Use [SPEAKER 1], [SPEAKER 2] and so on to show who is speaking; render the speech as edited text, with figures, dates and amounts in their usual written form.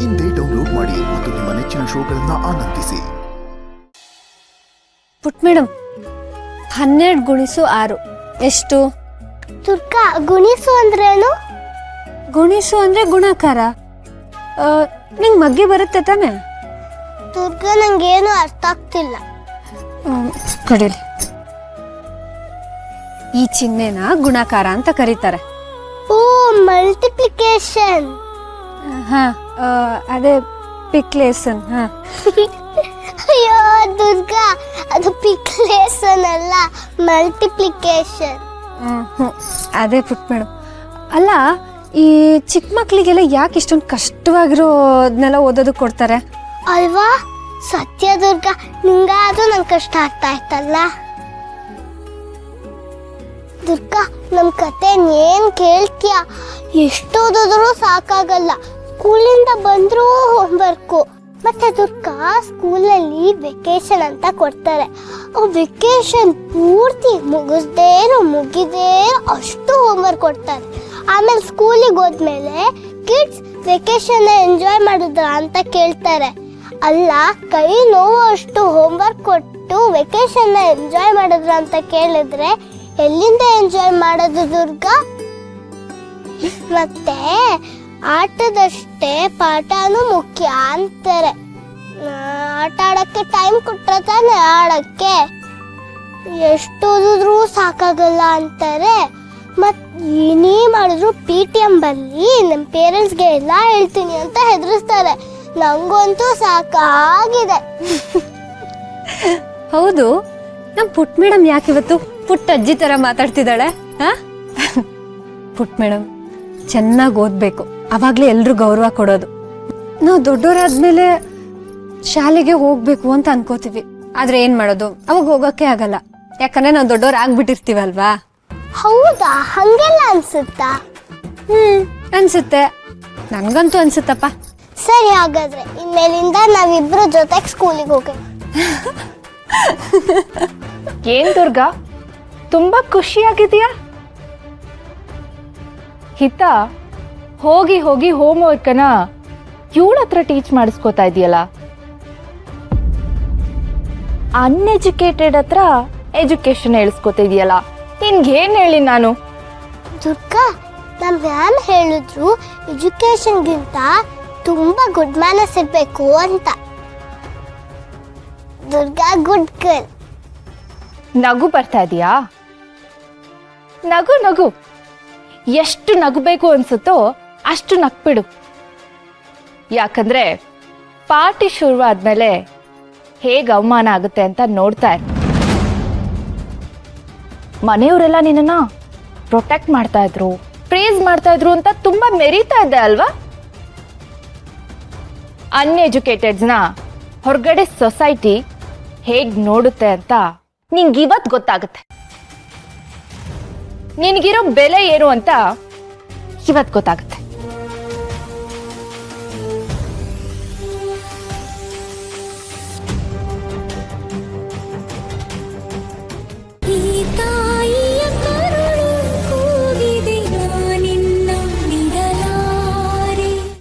[SPEAKER 1] ಇಂದೇ ಡೌನ್ಲೋಡ್ ಮಾಡಿ ಮತ್ತು ನಿಮ್ಮ ನೆಚ್ಚಿನ ಶೋಗಳನ್ನ ಆನಂದಿಸಿ.
[SPEAKER 2] ಪುಟ್ ಮೇಡಮ್, 12 ಗುಣಿಸು 6 ಎಷ್ಟು?
[SPEAKER 3] ದುರ್ಗಾ, ಗುಣಿಸು ಅಂದ್ರೇನು?
[SPEAKER 2] ಗುಣಿಸು ಅಂದ್ರೆ ಗುಣಾಕಾರ. ನಿಂಗೆ ಮಗ್ಗಿ ಬರುತ್ತೆ ತಾನೆ?
[SPEAKER 3] ದುರ್ಗಾ, ನಂಗೇನು ಅರ್ಥ ಆಗ್ತಿಲ್ಲ.
[SPEAKER 2] ಕಡೀಲಿ. ಈ ಚಿಹ್ನೆನ ಗುಣಾಕಾರ ಅಂತ ಕರೀತಾರೆ.
[SPEAKER 3] ಓ, ಮಲ್ಟಿಪ್ಲಿಕೇಶನ್.
[SPEAKER 2] ಹಾ, ಅದೇ ಪಿಕ್ಲೇಸನ್. ಹಾ.
[SPEAKER 3] ಅಯ್ಯೋ ದುರ್ಗಾ, ಅದು ಪಿಕ್ಲೇಸನ್ ಅಲ್ಲ, ಮಲ್ಟಿಪ್ಲಿಕೇಶನ್.
[SPEAKER 2] ಅದೇ ಪುಟ್ ಮೇಡಮ್. ಅಲ್ಲ, ಈ ಚಿಕ್ಕ ಮಕ್ಳಿಗೆಲ್ಲ ಯಾಕೆ ಇಷ್ಟೊಂದು ಕಷ್ಟವಾಗಿರೋದನ್ನೆಲ್ಲ ಓದೋದಕ್ಕೆ ಕೊಡ್ತಾರೆ
[SPEAKER 3] ಅಲ್ವಾ? ಸತ್ಯ ದುರ್ಗಾ, ನಿಂಗಾದ್ರೂ ನಂಗೆ ಕಷ್ಟ ಆಗ್ತಾ ಇತ್ತಲ್ಲ. ದುರ್ಗಾ, ನಮ್ ಕತೆ ಏನ್ ಕೇಳ್ತೀಯ? ಎಷ್ಟು ಓದಿದ್ರು ಸಾಕಾಗಲ್ಲ. ಸ್ಕೂಲಿಂದ ಬಂದ್ರೂ ಹೋಮ್ವರ್ಕು. ಮತ್ತೆ ದುರ್ಗಾ, ಸ್ಕೂಲಲ್ಲಿ ವೆಕೇಶನ್ ಅಂತ ಕೊಡ್ತಾರೆ. ವೆಕೇಶನ್ ಪೂರ್ತಿ ಮುಗಿದೇ ಅಷ್ಟು ಹೋಮ್ವರ್ಕ್ ಕೊಡ್ತಾರೆ. ಆಮೇಲೆ ಸ್ಕೂಲಿಗೆ ಹೋದ್ಮೇಲೆ ಕಿಡ್ಸ್ ವೆಕೇಶನ್ ಎಂಜಾಯ್ ಮಾಡಿದ್ರ ಅಂತ ಕೇಳ್ತಾರೆ. ಅಲ್ಲ, ಕೈ ನೋವು ಅಷ್ಟು ಹೋಮ್ವರ್ಕ್ ಕೊಟ್ಟು ವೆಕೇಶನ್ ಎಂಜಾಯ್ ಮಾಡಿದ್ರ ಅಂತ ಕೇಳಿದ್ರೆ ಎಲ್ಲಿಂದ ಎಂಜಾಯ್ ಮಾಡೋದು ದುರ್ಗಾ? ಮತ್ತೆ ಆಟದಷ್ಟೇ ಪಾಠನೂ ಮುಖ್ಯ ಅಂತಾರೆ. ಆಟ ಆಡಕ್ಕೆ ಟೈಮ್ ಕೊಟ್ರೆ ತಾನೆ ಆಡಕ್ಕೆ. ಎಷ್ಟು ಓದಿದ್ರು ಸಾಕಾಗಲ್ಲ ಅಂತಾರೆ. ಮತ್ ಏನೇ ಮಾಡಿದ್ರು PTM ಬಲ್ಲಿ ನಮ್ಮ ಪೇರೆಂಟ್ಸ್ಗೆ ಎಲ್ಲ ಹೇಳ್ತೀನಿ ಅಂತ ಹೆದರಿಸ್ತಾರೆ. ನಂಗಂತೂ ಸಾಕಾಗಿದೆ.
[SPEAKER 2] ಹೌದು, ನಮ್ಮ ಪುಟ್ ಮೇಡಮ್ ಯಾಕೆ ಇವತ್ತು ಪುಟ್ಟ ಅಜ್ಜಿ ತರ ಮಾತಾಡ್ತಿದ್ದಾಳೆ? ಪುಟ್ ಮೇಡಮ್ ಚೆನ್ನಾಗಿ ಓದ್ಬೇಕು, ಅವಾಗ್ಲೇ ಎಲ್ರು ಗೌರವ ಕೊಡೋದು. ನಾವು ದೊಡ್ಡವರಾದ್ಮೇಲೆ ಶಾಲೆಗೆ ಹೋಗ್ಬೇಕು ಅಂತ ಅನ್ಕೋತೀವಿ, ಆದ್ರೆ ಏನ್ ಮಾಡೋದು, ಅವಾಗ ಹೋಗಕ್ಕೆ ಆಗಲ್ಲ. ಯಾಕಂದ್ರೆ ನಾವು ದೊಡ್ಡವ್ರು ಆಗ್ಬಿಟ್ಟಿರ್ತೀವಲ್ವಾ.
[SPEAKER 3] ಹೌದಾ? ಹಂಗೆಲ್ಲ ಅನ್ಸುತ್ತಾ?
[SPEAKER 2] ಅನ್ಸುತ್ತೆ, ನನ್ಗಂತೂ ಅನ್ಸುತ್ತಪ್ಪ.
[SPEAKER 3] ಸರಿ, ಹಾಗಾದ್ರೆ ಇನ್ಮೇಲಿಂದ ನಾವಿಬ್ರು ಜೊತೆಗೆ ಸ್ಕೂಲಿಗೆ ಹೋಗೋಣ.
[SPEAKER 4] ಏನ್ ದುರ್ಗಾ, ತುಂಬಾ ಖುಷಿಯಾಗಿದೆಯಾ? ಹಿತ ಹೋಗಿ ಹೋಗಿ ಹೋಮ್ ವರ್ಕನ್ನ ಇವಳ ಹತ್ರ ಟೀಚ್ ಮಾಡಿಸ್ಕೋತಾ ಇದೆಯಲ್ಲ. ಅನ್ಎಜುಕೇಟೆಡ್ ಹತ್ರ ಎಜುಕೇಶನ್ ಹೇಳಿಸ್ಕೋತಾ ಇದೆಯಲ್ಲ. ನಿನ್ಗೇನ್ ಹೇಳಿ ನಾನು?
[SPEAKER 3] ದುರ್ಗಾ, ನಮ್ಮ ಮ್ಯಾಮ್ ಹೇಳಿದ್ರು ಎಜುಕೇಶನ್ಗಿಂತ ತುಂಬಾ ಗುಡ್ ಮ್ಯಾನರ್ಸ್ ಇರ್ಬೇಕು ಅಂತ. Durga, good girl.
[SPEAKER 4] ನಗು ಬರ್ತಾ ಇದೆಯಾ? ನಗು ನಗು, ಎಷ್ಟು ನಗಬೇಕು ಅನ್ಸುತ್ತೋ ಅಷ್ಟು ನಗ್ಬಿಡು. ಯಾಕಂದ್ರೆ ಪಾರ್ಟಿ ಶುರುವಾದ್ಮೇಲೆ ಹೇಗೆ ಅವಮಾನ ಆಗುತ್ತೆ ಅಂತ ನೋಡ್ತಾ ಇರು. ಮನೆಯವರೆಲ್ಲ ನಿನ್ನನ್ನ ಪ್ರೊಟೆಕ್ಟ್ ಮಾಡ್ತಾ ಇದ್ರು, ಪ್ರೇಸ್ ಮಾಡ್ತಾ ಇದ್ರು ಅಂತ ತುಂಬಾ ಮೆರೀತಾ ಇದ್ದೆ ಅಲ್ವಾ? ಅನ್ಎಜುಕೇಟೆಡ್ಸ್ನ ಹೊರಗಡೆ ಸೊಸೈಟಿ ಹೇಗ್ ನೋಡುತ್ತೆ ಅಂತ ನಿಂಗಿವತ್ತು ಗೊತ್ತಾಗುತ್ತೆ. ನಿನ್ಗಿರೋ ಬೆಲೆ ಏನು ಅಂತ ಇವತ್ತು ಗೊತ್ತಾಗುತ್ತೆ.